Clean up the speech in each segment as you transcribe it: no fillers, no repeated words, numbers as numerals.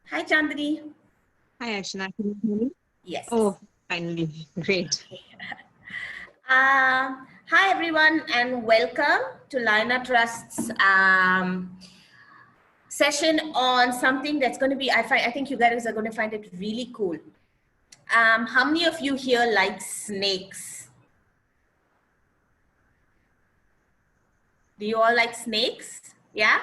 Hi, Chandani. Hi, Ashna. Can you hear me? Yes. Oh, finally. Great. Hi, everyone, and welcome to Liana Trust's session on something that's going to be, I think you guys are going to find it really cool. How many of you here like snakes? Do you all like snakes? Yeah?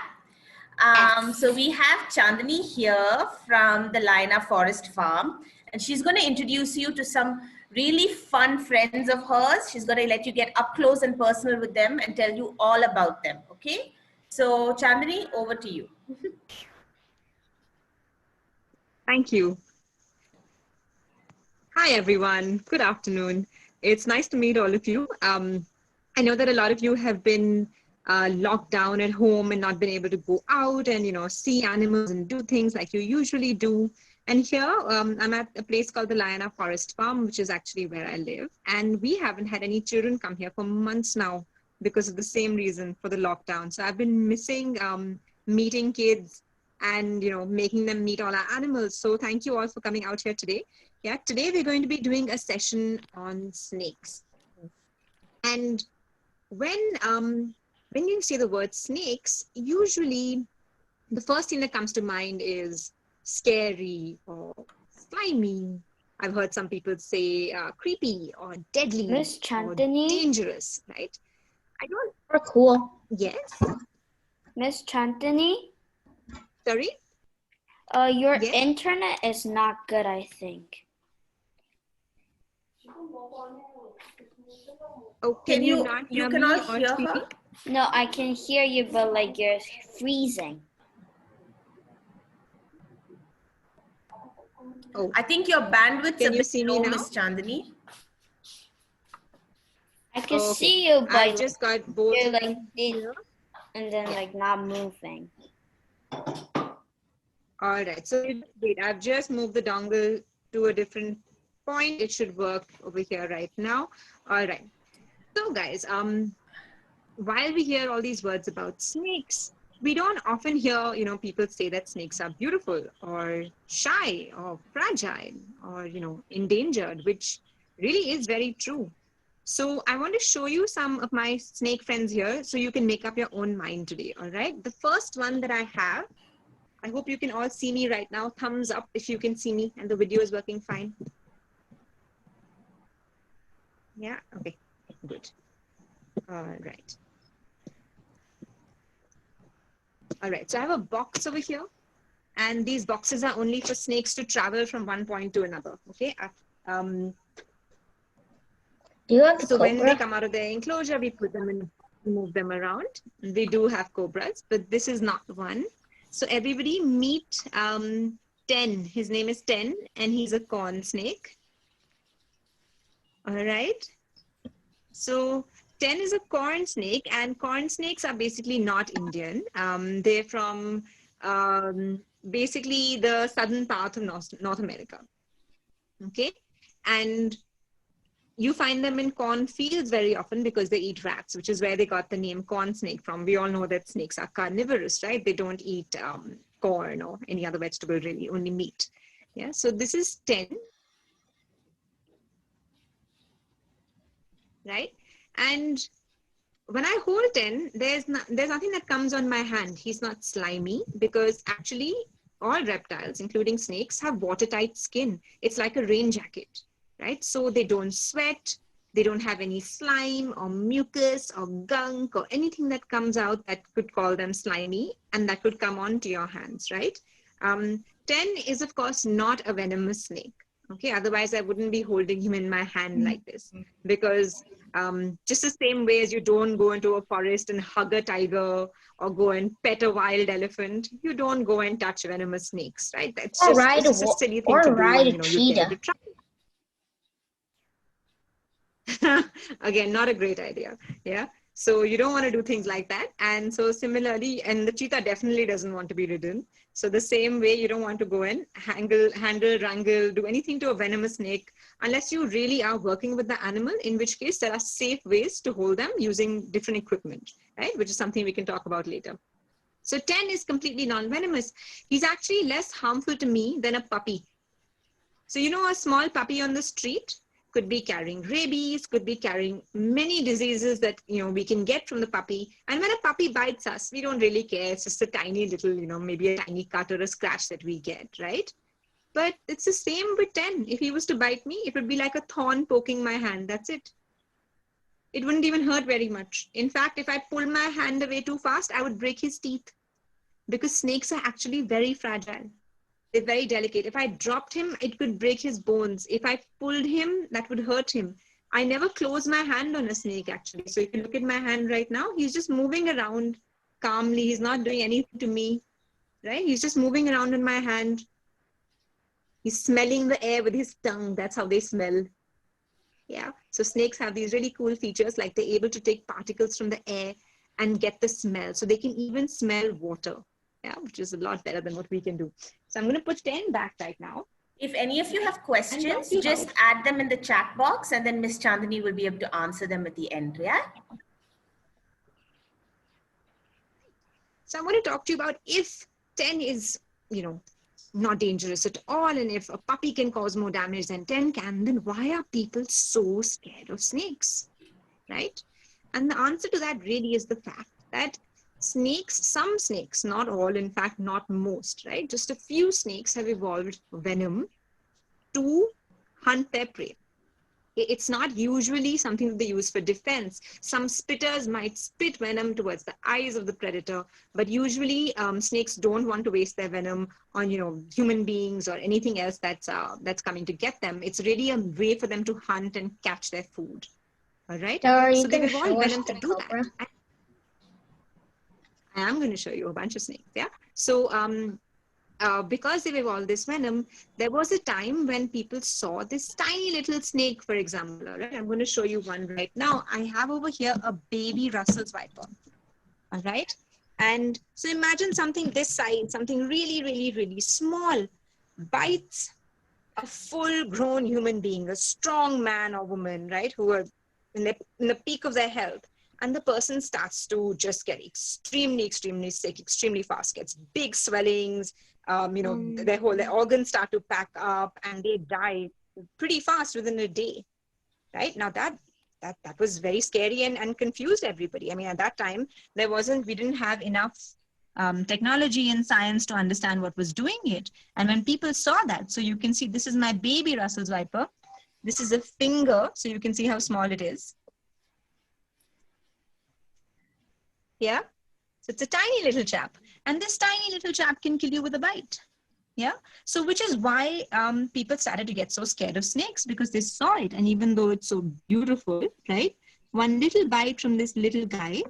So we have Chandani here from the Liana Forest Farm, and she's going to introduce you to some really fun friends of hers. She's going to let you get up close and personal with them and tell you all about them, okay? So Chandani, over to you. Thank you. Hi, everyone. Good afternoon. It's nice to meet all of you. I know that a lot of you have been locked down at home and not been able to go out and, see animals and do things like you usually do. And here, I'm at a place called the Liana Forest Farm, which is actually where I live. And we haven't had any children come here for months now because of the same reason, for the lockdown. So I've been missing meeting kids and, making them meet all our animals. So thank you all for coming out here today. Yeah, today we're going to be doing a session on snakes. And when you say the word snakes, usually the first thing that comes to mind is scary or slimy. I've heard some people say creepy or deadly Miss or Chantini? dangerous, right? I don't. Or cool. Yes. Miss Chantini? Sorry. Your Yes? internet is not good, I think. Oh, can you not hear me cannot or hear speak? her? No, I can hear you, but like you're freezing. Oh, I think your bandwidth's can a you bit see me low, now? Miss Chandani. I can Okay. see you, but I've just got both. you're like this and then like not moving. All right, so wait, I've just moved the dongle to a different point. It should work over here right now. All right. So guys, while we hear all these words about snakes, we don't often hear, people say that snakes are beautiful or shy or fragile or, endangered, which really is very true. So I want to show you some of my snake friends here so you can make up your own mind today. All right. The first one that I have, I hope you can all see me right now. Thumbs up if you can see me and the video is working fine. Yeah, okay, good. All right. All right, so I have a box over here and these boxes are only for snakes to travel from one point to another, okay? Do you have so when they come out of their enclosure, we put them in, move them around. We do have cobras, but this is not one. So everybody meet Ten. His name is Ten and he's a corn snake. All right. So Ten is a corn snake and corn snakes are basically not Indian. They're from basically the southern part of North America. Okay. And you find them in corn fields very often because they eat rats, which is where they got the name corn snake from. We all know that snakes are carnivorous, right? They don't eat corn or any other vegetable, really, only meat. Yeah, so this is 10, right? And when I hold 10, there's nothing that comes on my hand. He's not slimy because actually all reptiles, including snakes, have watertight skin. It's like a rain jacket, right? So they don't sweat. They don't have any slime or mucus or gunk or anything that comes out that could call them slimy and that could come onto your hands, right? 10 is, of course, not a venomous snake. Okay, otherwise I wouldn't be holding him in my hand like this because just the same way as you don't go into a forest and hug a tiger or go and pet a wild elephant, you don't go and touch venomous snakes, right? It's just a silly thing to do when you get to try. Again, not a great idea. Yeah. So you don't want to do things like that. And so similarly, and the cheetah definitely doesn't want to be ridden. So the same way, you don't want to go and handle, wrangle, do anything to a venomous snake unless you really are working with the animal, in which case there are safe ways to hold them using different equipment, right? Which is something we can talk about later. So 10 is completely non-venomous. He's actually less harmful to me than a puppy. So, you know, a small puppy on the street could be carrying rabies, could be carrying many diseases that, you know, we can get from the puppy. And when a puppy bites us, we don't really care. It's just a tiny little, you know, maybe a tiny cut or a scratch that we get, right? But it's the same with 10. If he was to bite me, it would be like a thorn poking my hand. That's it. It wouldn't even hurt very much. In fact, if I pulled my hand away too fast, I would break his teeth, because snakes are actually very fragile. They're very delicate. If I dropped him, it could break his bones. If I pulled him, that would hurt him. I never close my hand on a snake, actually. So if you look at my hand right now, he's just moving around calmly. He's not doing anything to me, right? He's just moving around in my hand. He's smelling the air with his tongue. That's how they smell. Yeah. So snakes have these really cool features, like they're able to take particles from the air and get the smell. So they can even smell water. Yeah, which is a lot better than what we can do. So I'm going to put 10 back right now. If any of you have questions, just add them in the chat box, and then Miss Chandani will be able to answer them at the end. Yeah. So I'm going to talk to you about if 10 is, you know, not dangerous at all, and if a puppy can cause more damage than 10 can, then why are people so scared of snakes, right? And the answer to that really is the fact that snakes, some snakes, not all, in fact, not most, right? Just a few snakes have evolved venom to hunt their prey. It's not usually something that they use for defense. Some spitters might spit venom towards the eyes of the predator, but usually snakes don't want to waste their venom on, you know, human beings or anything else that's coming to get them. It's really a way for them to hunt and catch their food. All right. So they've evolved venom to do that. I am going to show you a bunch of snakes. Yeah. So because they've evolved this venom, there was a time when people saw this tiny little snake, for example. All right. I'm going to show you one right now. I have over here a baby Russell's viper. All right. And so imagine something this size, something really, really, really small, bites a full-grown human being, a strong man or woman, right, who are in the peak of their health. And the person starts to just get extremely, extremely sick, extremely fast, gets big swellings, you know, their organs start to pack up, and they die pretty fast within a day, right? Now that was very scary and confused everybody. I mean, at that time, we didn't have enough technology and science to understand what was doing it. And when people saw that, so you can see, this is my baby Russell's viper. This is a finger, so you can see how small it is. Yeah, so it's a tiny little chap, and this tiny little chap can kill you with a bite. Yeah, so which is why people started to get so scared of snakes, because they saw it, and even though it's so beautiful, right, one little bite from this little guy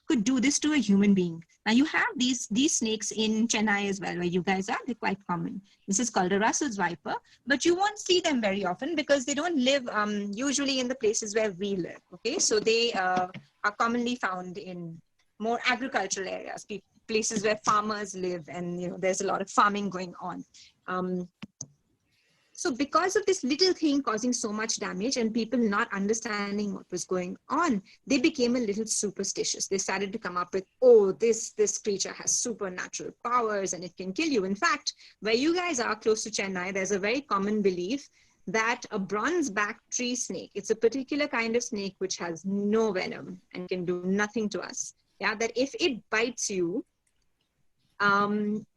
could do this to a human being. Now you have these snakes in Chennai as well, where you guys are. They're quite common. This is called a Russell's viper, but you won't see them very often because they don't live usually in the places where we live. Okay, so they are commonly found in more agricultural areas, places where farmers live, and, you know, there's a lot of farming going on. So because of this little thing causing so much damage and people not understanding what was going on, they became a little superstitious. They started to come up with, oh, this creature has supernatural powers and it can kill you. In fact, where you guys are close to Chennai, there's a very common belief that a bronze-back tree snake, it's a particular kind of snake which has no venom and can do nothing to us. Yeah, that if it bites you,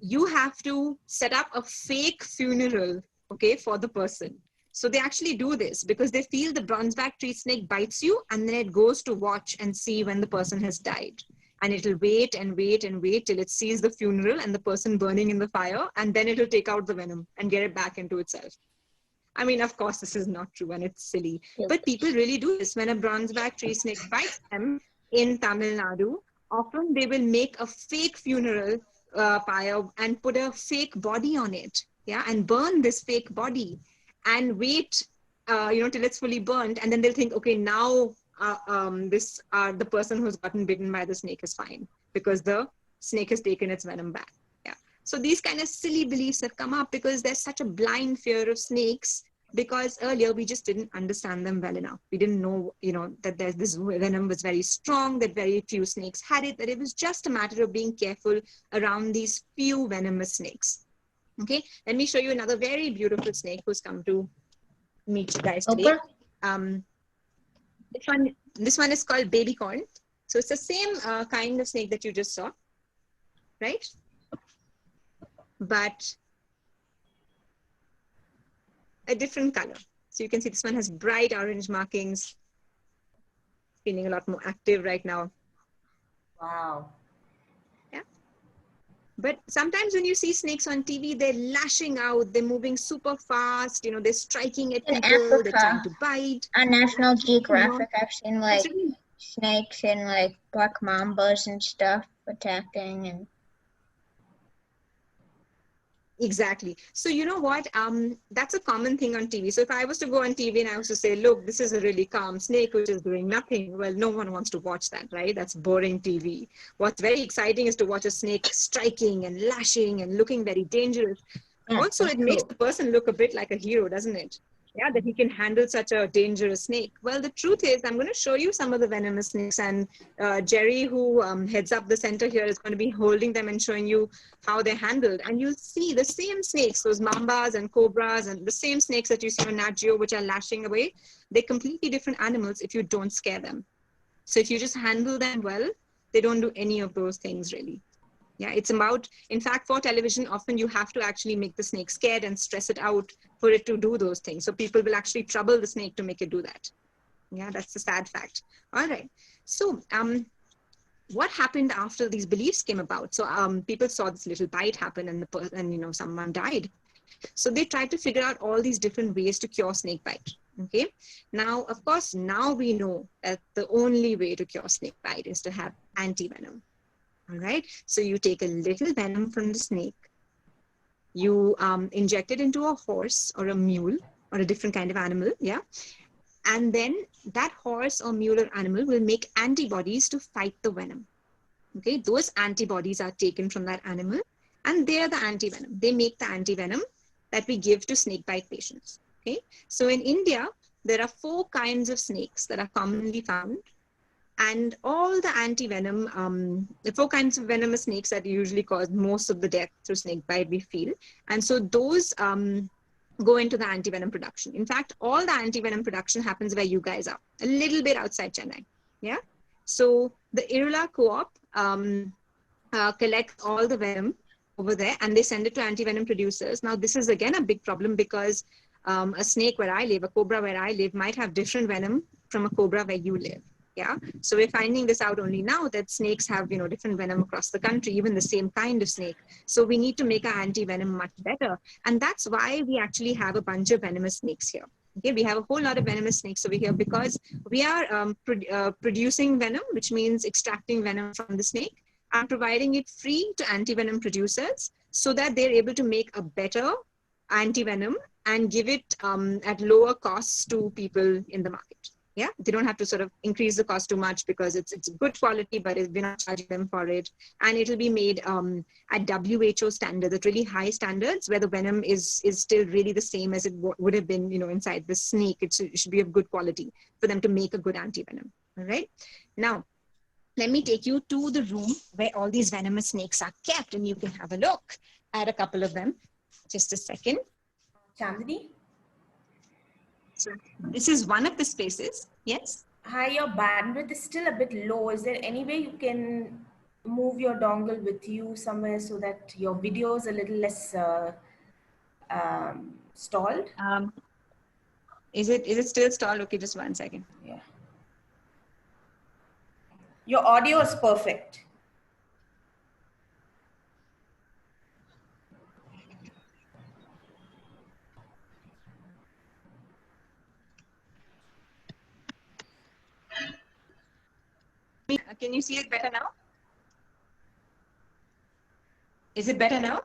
you have to set up a fake funeral, okay, for the person. So they actually do this because they feel the bronzeback tree snake bites you, and then it goes to watch and see when the person has died. And it'll wait and wait and wait till it sees the funeral and the person burning in the fire, and then it'll take out the venom and get it back into itself. I mean, of course, this is not true and it's silly, but people really do this. When a bronzeback tree snake bites them in Tamil Nadu, often they will make a fake funeral pyre and put a fake body on it, yeah, and burn this fake body and wait, you know, till it's fully burnt, and then they'll think, okay, now the person who's gotten bitten by the snake is fine because the snake has taken its venom back. Yeah. So these kind of silly beliefs have come up because there's such a blind fear of snakes because earlier we just didn't understand them well enough. We didn't know, that this venom was very strong, that very few snakes had it, that it was just a matter of being careful around these few venomous snakes. Okay, let me show you another very beautiful snake who's come to meet you guys today. This one is called baby corn. So it's the same kind of snake that you just saw, right? But a different color. So you can see this one has bright orange markings, feeling a lot more active right now. Wow. Yeah. But sometimes when you see snakes on TV, they're lashing out, they're moving super fast, they're striking at people, they're trying to bite. On National Geographic, I've seen like snakes and like black mambas and stuff attacking and. Exactly. So you know what? That's a common thing on TV. So if I was to go on TV and I was to say, look, this is a really calm snake which is doing nothing, well, no one wants to watch that, right? That's boring TV. What's very exciting is to watch a snake striking and lashing and looking very dangerous. Also, it makes the person look a bit like a hero, doesn't it? Yeah, that he can handle such a dangerous snake. Well, the truth is, I'm going to show you some of the venomous snakes, and Jerry, who heads up the center here, is going to be holding them and showing you how they're handled. And you'll see the same snakes, those mambas and cobras, and the same snakes that you see on Nat Geo, which are lashing away. They're completely different animals if you don't scare them. So if you just handle them well, they don't do any of those things really. Yeah, it's about, in fact, for television, often you have to actually make the snake scared and stress it out for it to do those things. So people will actually trouble the snake to make it do that. Yeah, that's the sad fact. All right. So what happened after these beliefs came about? So people saw this little bite happen and someone died. So they tried to figure out all these different ways to cure snake bite. Okay. Now, of course, now we know that the only way to cure snake bite is to have anti-venom. All right. So you take a little venom from the snake, you inject it into a horse or a mule or a different kind of animal. Yeah. And then that horse or mule or animal will make antibodies to fight the venom. Okay. Those antibodies are taken from that animal and they are the anti-venom. They make the anti-venom that we give to snake bite patients. Okay. So in India, there are 4 kinds of snakes that are commonly found. And all the anti-venom, the 4 kinds of venomous snakes that usually cause most of the death through snake bite, we feel. And so those go into the anti-venom production. In fact, all the anti-venom production happens where you guys are, a little bit outside Chennai. Yeah. So the Irula co-op collects all the venom over there and they send it to anti-venom producers. Now, this is again a big problem because a snake where I live, a cobra where I live, might have different venom from a cobra where you live. Yeah. So we're finding this out only now that snakes have, different venom across the country, even the same kind of snake. So we need to make our anti-venom much better. And that's why we actually have a bunch of venomous snakes here. Okay. We have a whole lot of venomous snakes over here because we are producing venom, which means extracting venom from the snake and providing it free to anti-venom producers so that they're able to make a better anti-venom and give it at lower costs to people in the market. Yeah, they don't have to sort of increase the cost too much because it's good quality, but we're not charging them for it. And it'll be made at WHO standards, at really high standards, where the venom is still really the same as it would have been, inside the snake. It should be of good quality for them to make a good anti-venom. All right. Now, let me take you to the room where all these venomous snakes are kept, and you can have a look at a couple of them. Just a second. Chandni? So this is one of the spaces. Yes. Hi, your bandwidth is still a bit low. Is there any way you can move your dongle with you somewhere so that your video is a little less stalled? Is it still stalled? Okay, just 1 second. Yeah. Your audio is perfect. Can you see it better now? Is it better now?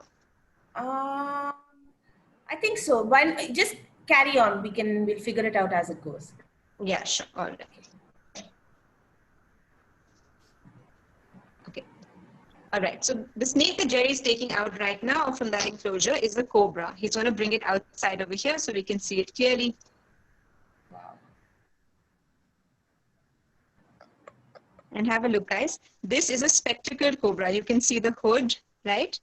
I think so. While just carry on, we'll figure it out as it goes. Yeah, sure. All right. Okay. All right, so the snake that Jerry is taking out right now from that enclosure is the cobra. He's going to bring it outside over here so we can see it clearly. And have a look, guys. This is a spectacled cobra. You can see the hood, right?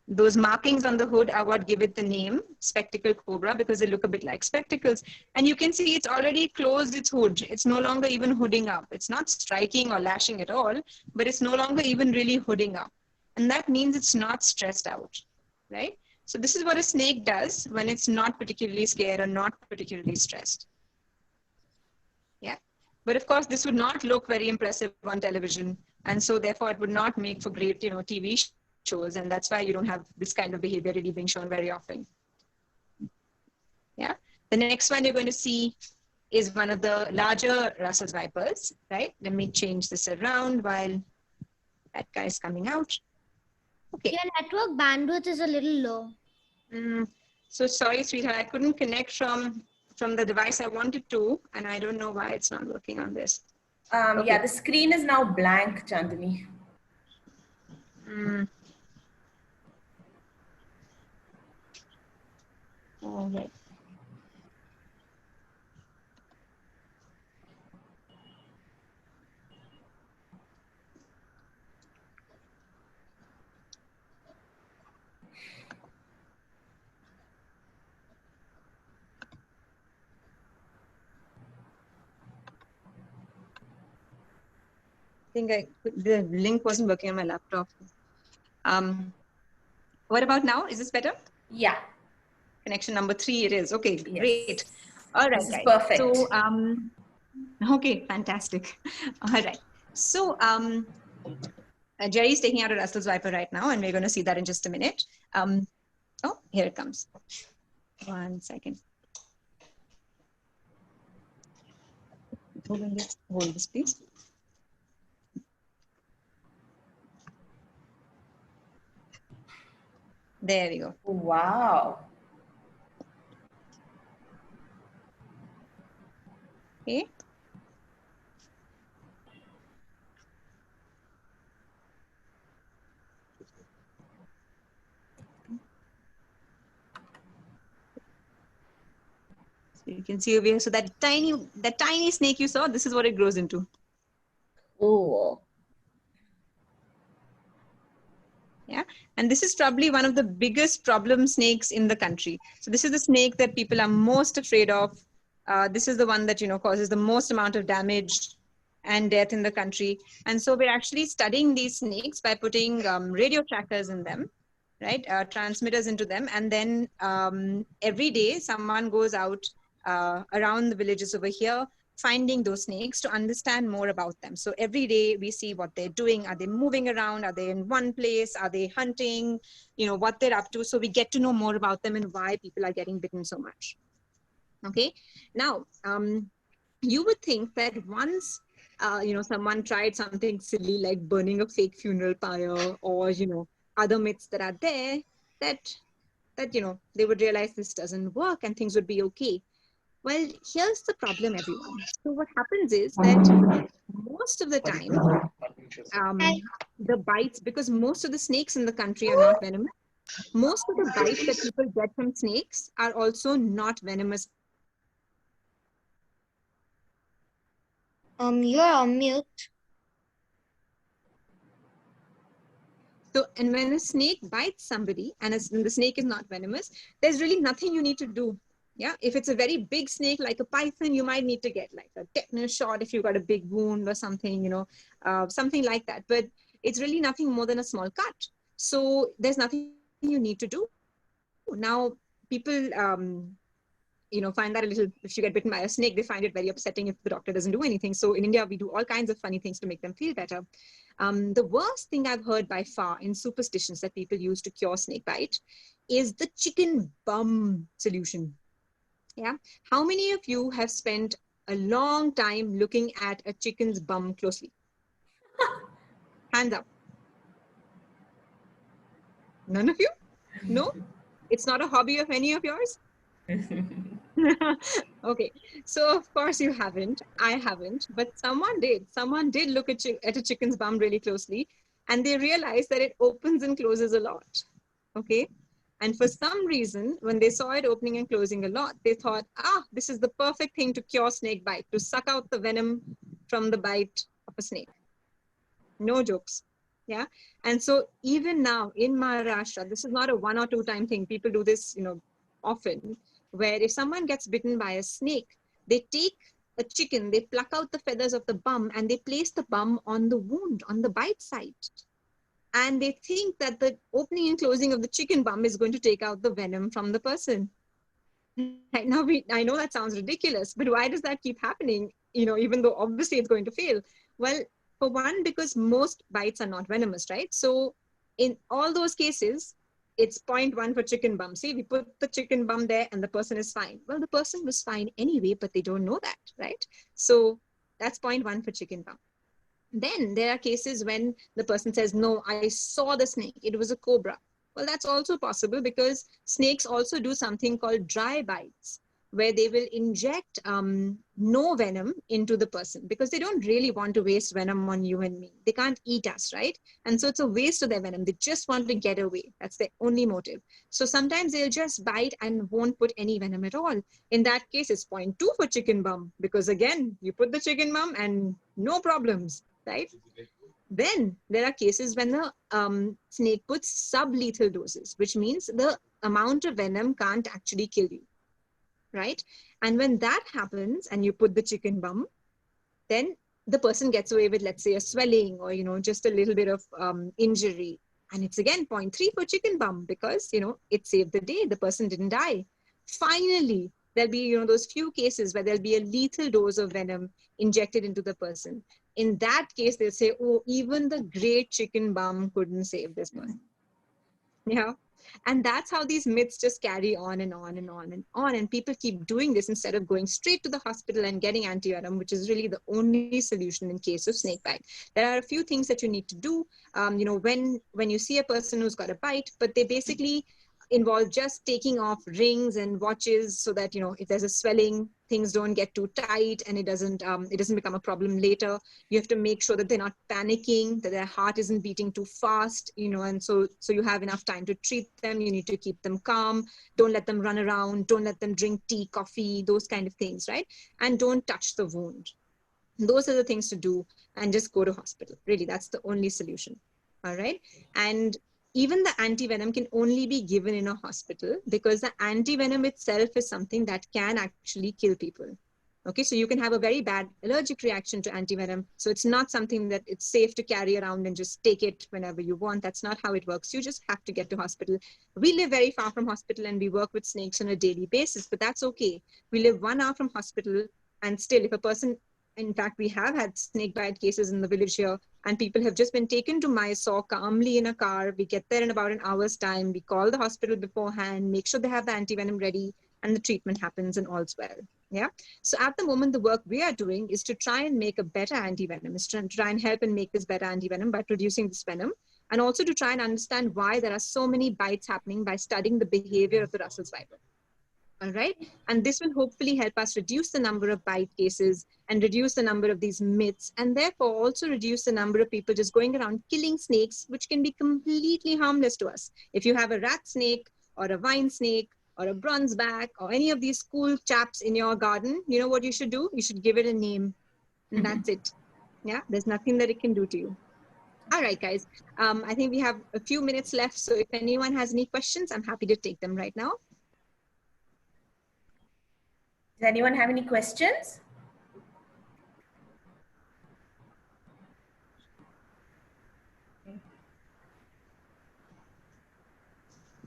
Those markings on the hood are what give it the name, spectacled cobra, because they look a bit like spectacles. And you can see it's already closed its hood. It's no longer even hooding up. It's not striking or lashing at all, but it's no longer even really hooding up. And that means it's not stressed out, right? So this is what a snake does when it's not particularly scared or not particularly stressed. Yeah. But of course, this would not look very impressive on television. And so therefore it would not make for great, TV shows. And that's why you don't have this kind of behavior really being shown very often. Yeah. The next one you're going to see is one of the larger Russell's vipers, right? Let me change this around while that guy is coming out. Okay. Your network bandwidth is a little low. So sorry, sweetheart, I couldn't connect from the device I wanted to, and I don't know why it's not working on this. Okay. Yeah, the screen is now blank, Chandani. All right. I think the link wasn't working on my laptop. What about now? Is this better? Yeah. Connection number 3 it is. Okay, Yes. great. All right, this is guys. perfect. So, okay, fantastic. All right. So, Jerry's taking out a Russell's viper right now, and we're going to see that in just a minute. Oh, here it comes. 1 second. Hold this, please. There we go. Wow. Okay. So you can see over here. So that tiny snake you saw, this is what it grows into. Ooh. Yeah, and this is probably one of the biggest problem snakes in the country. So this is the snake that people are most afraid of. This is the one that causes the most amount of damage and death in the country. And so we're actually studying these snakes by putting radio trackers in them, right? Transmitters into them, and then every day someone goes out around the villages over here, finding those snakes to understand more about them. So every day we see what they're doing. Are they moving around? Are they in one place? Are they hunting? What they're up to. So we get to know more about them and why people are getting bitten so much. Okay. Now, you would think that once, someone tried something silly like burning a fake funeral pyre or, other myths that are there, that they would realize this doesn't work and things would be okay. Well, here's the problem, everyone. So what happens is that most of the time, the bites, because most of the snakes in the country are not venomous, most of the bites that people get from snakes are also not venomous. You're on mute. So, and when a snake bites somebody and the snake is not venomous, there's really nothing you need to do. Yeah, if it's a very big snake like a python, you might need to get like a tetanus shot if you've got a big wound or something, something like that. But it's really nothing more than a small cut. So there's nothing you need to do. Now, people, find that a little, if you get bitten by a snake, they find it very upsetting if the doctor doesn't do anything. So in India, we do all kinds of funny things to make them feel better. The worst thing I've heard by far in superstitions that people use to cure snake bite is the chicken bum solution. Yeah. How many of you have spent a long time looking at a chicken's bum closely? Hands up. None of you? No? It's not a hobby of any of yours? Okay. So of course you haven't. I haven't. But someone did. Someone did look at a chicken's bum really closely. and they realized that it opens and closes a lot. Okay. And for some reason, when they saw it opening and closing a lot, they thought, this is the perfect thing to cure snake bite, to suck out the venom from the bite of a snake. No jokes. Yeah. And so even now in Maharashtra, this is not a 1 or 2 time thing. People do this, often, where if someone gets bitten by a snake, they take a chicken, they pluck out the feathers of the bum and they place the bum on the wound, on the bite site. And they think that the opening and closing of the chicken bum is going to take out the venom from the person. Right now, I know that sounds ridiculous, but why does that keep happening? Even though obviously it's going to fail. Well, for one, because most bites are not venomous, right? So in all those cases, it's 0.1 for chicken bum. See, we put the chicken bum there and the person is fine. Well, the person was fine anyway, but they don't know that, right? So that's 0.1 for chicken bum. Then there are cases when the person says, no, I saw the snake, it was a cobra. Well, that's also possible because snakes also do something called dry bites, where they will inject no venom into the person because they don't really want to waste venom on you and me. They can't eat us, right? And so it's a waste of their venom. They just want to get away. That's their only motive. So sometimes they'll just bite and won't put any venom at all. In that case, it's 0.2 for chicken bum because again, you put the chicken bum and no problems, right? Then there are cases when the snake puts sublethal doses, which means the amount of venom can't actually kill you, right? And when that happens and you put the chicken bum, then the person gets away with, let's say, a swelling or, just a little bit of injury. And it's again 0.3 for chicken bum because, it saved the day. The person didn't die. Finally, there'll be, those few cases where there'll be a lethal dose of venom injected into the person. In that case, they'll say, oh, even the great chicken bum couldn't save this person. Yeah. And that's how these myths just carry on and on and on and on. And people keep doing this instead of going straight to the hospital and getting anti-venom, which is really the only solution in case of snake bite. There are a few things that you need to do, when you see a person who's got a bite, but they basically involve just taking off rings and watches so that, if there's a swelling, things don't get too tight and it doesn't become a problem later. You have to make sure that they're not panicking, that their heart isn't beating too fast, and so you have enough time to treat them. You need to keep them calm. Don't let them run around. Don't let them drink tea, coffee, those kind of things, right? And don't touch the wound. Those are the things to do, and just go to hospital. Really, that's the only solution. All right. And even the anti-venom can only be given in a hospital because the anti-venom itself is something that can actually kill people. Okay, so you can have a very bad allergic reaction to anti-venom. So it's not something that it's safe to carry around and just take it whenever you want. That's not how it works. You just have to get to hospital. We live very far from hospital and we work with snakes on a daily basis, but that's okay. We live 1 hour from hospital, and still if a person, in fact, we have had snake bite cases in the village here, and people have just been taken to Mysore calmly in a car. We get there in about an hour's time. We call the hospital beforehand, make sure they have the anti-venom ready, and the treatment happens and all's well. Yeah. So at the moment, the work we are doing is to try and make a better anti-venom, is to try and help and make this better anti-venom by producing this venom, and also to try and understand why there are so many bites happening by studying the behavior of the Russell's viper. All right. And this will hopefully help us reduce the number of bite cases and reduce the number of these myths, and therefore also reduce the number of people just going around killing snakes, which can be completely harmless to us. If you have a rat snake or a vine snake or a bronzeback or any of these cool chaps in your garden, you know what you should do? You should give it a name, and that's it. Yeah. There's nothing that it can do to you. All right, guys. I think we have a few minutes left. So if anyone has any questions, I'm happy to take them right now. Does anyone have any questions?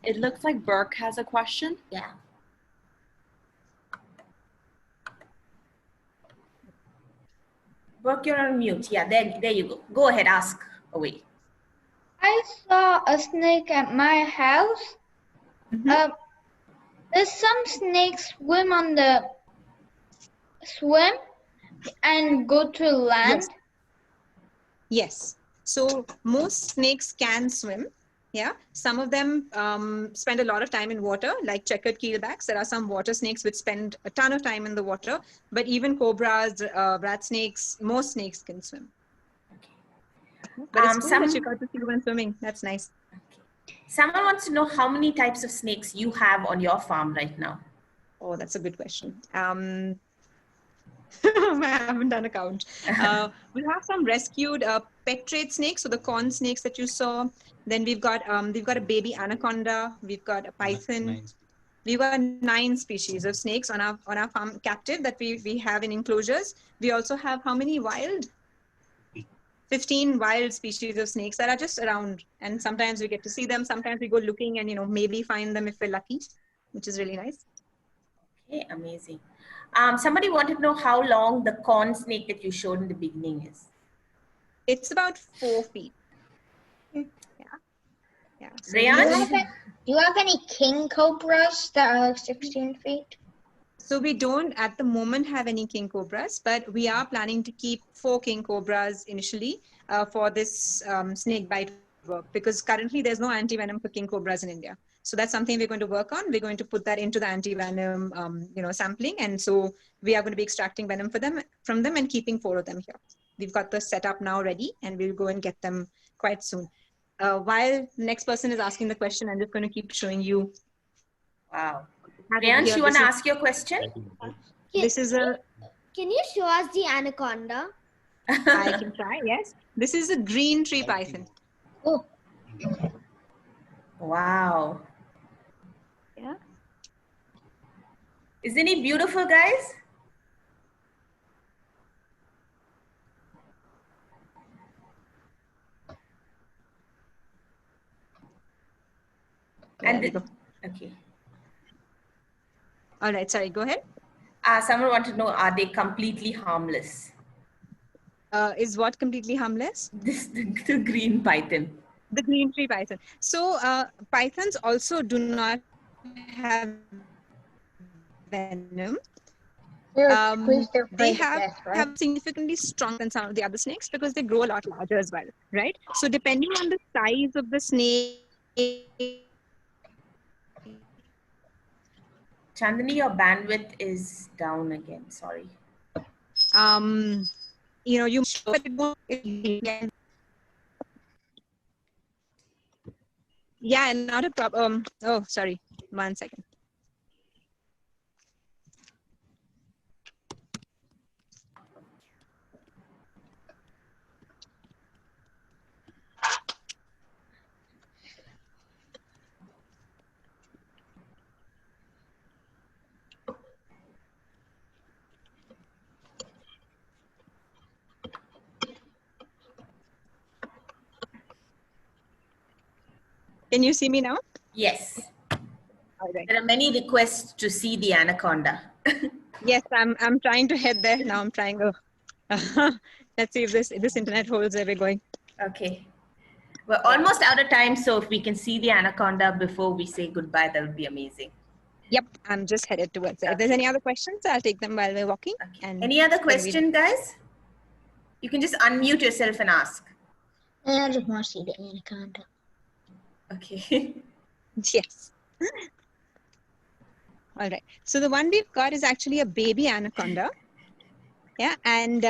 It looks like Burke has a question. Yeah. Burke, you're on mute. Yeah, there you go. Go ahead, ask away. I saw a snake at my house. There's some snakes swim and go to land. Yes. So most snakes can swim. Yeah. Some of them spend a lot of time in water, like checkered keelbacks. There are some water snakes which spend a ton of time in the water, but even cobras, rat snakes, most snakes can swim. But it's cool that you got to see one swimming. That's nice. Someone wants to know how many types of snakes you have on your farm right now. Oh, that's a good question. I haven't done a count. We have some rescued pet trade snakes, so the corn snakes that you saw. Then we've got a baby anaconda. We've got a python. We've got 9 species of snakes on our farm captive that we have in enclosures. We also have how many wild? 15 wild species of snakes that are just around, and sometimes we get to see them. Sometimes we go looking and maybe find them if we're lucky, which is really nice. Okay, amazing. Somebody wanted to know how long the corn snake that you showed in the beginning is. It's about 4 feet. Yeah. So Rayan? Do you have any king cobras that are like 16 feet? So we don't at the moment have any king cobras, but we are planning to keep 4 king cobras initially for this snake bite work, because currently there's no anti-venom for king cobras in India. So that's something we're going to work on. We're going to put that into the anti-venom sampling, and so we are going to be extracting venom from them and keeping 4 of them here. We've got the setup now ready, and we'll go and get them quite soon. While the next person is asking the question, I'm just going to keep showing you. Wow. Rayan, you want to ask your question? This is a... Can you show us the anaconda? I can try, yes. This is a green tree python. Oh. Wow. Yeah. Isn't he beautiful, guys? There we go. Okay. All right, sorry, go ahead. Someone wanted to know, are they completely harmless? Is what completely harmless? The green python. The green tree python. So pythons also do not have venom. They have significantly stronger than some of the other snakes because they grow a lot larger as well, right? So depending on the size of the snake. Chandani, your bandwidth is down again. Sorry. You yeah, not a problem. Oh, sorry. 1 second. Can you see me now? Yes. All right. There are many requests to see the anaconda. Yes, I'm trying to head there now. I'm trying to. Let's see if this internet holds where we're going. Okay. We're almost out of time, so if we can see the anaconda before we say goodbye, that would be amazing. Yep, I'm just headed towards it. If there's any other questions, I'll take them while we're walking. Okay. And any other question, guys? You can just unmute yourself and ask. I just want to see the anaconda. Okay. Yes. All right. So the one we've got is actually a baby anaconda. Yeah. And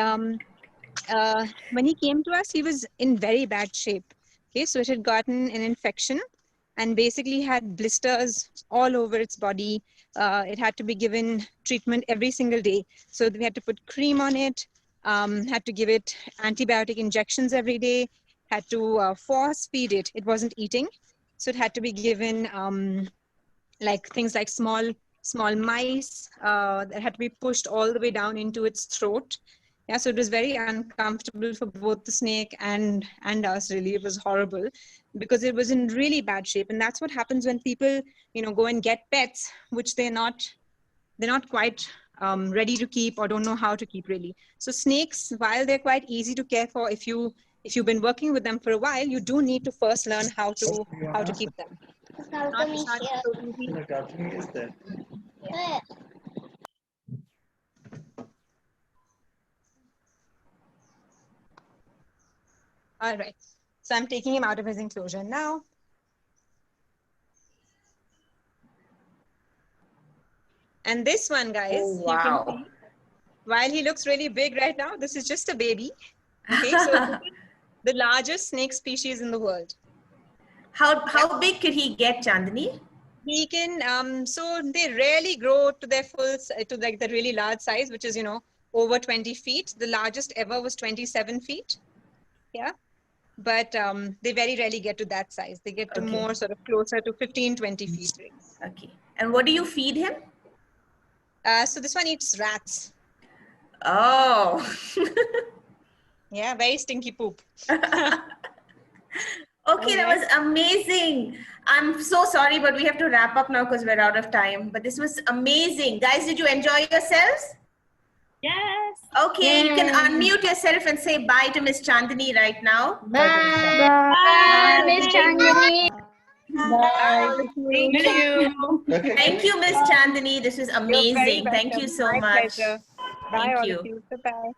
when he came to us, he was in very bad shape. Okay. So it had gotten an infection and basically had blisters all over its body. It had to be given treatment every single day. So we had to put cream on it, had to give it antibiotic injections every day, had to force feed it. It wasn't eating. So it had to be given like things like small mice that had to be pushed all the way down into its throat. Yeah, so it was very uncomfortable for both the snake and us, really. It was horrible because it was in really bad shape. And that's what happens when people, go and get pets, which they're not quite ready to keep or don't know how to keep, really. So snakes, while they're quite easy to care for, if you've been working with them for a while, you do need to first learn how to keep them. All right. So I'm taking him out of his enclosure now. And this one, guys, you can see, while he looks really big right now, this is just a baby. Okay, so the largest snake species in the world. How big could he get, Chandni? He can, so they rarely grow to their full, to like the really large size, which is, over 20 feet. The largest ever was 27 feet. Yeah. But they very rarely get to that size. They get to more sort of closer to 15, 20 feet. Okay. And what do you feed him? So this one eats rats. Oh. Yeah, very stinky poop. Okay, that was amazing. I'm so sorry, but we have to wrap up now because we're out of time. But this was amazing. Guys, did you enjoy yourselves? Yes. Okay, you can unmute yourself and say bye to Miss Chandni right now. Bye. Bye, Miss Chandni. Bye. Thank you. Thank you, Miss Chandni. This was amazing. Thank you so My much. pleasure. Bye, Thank all you. of you. Bye-bye.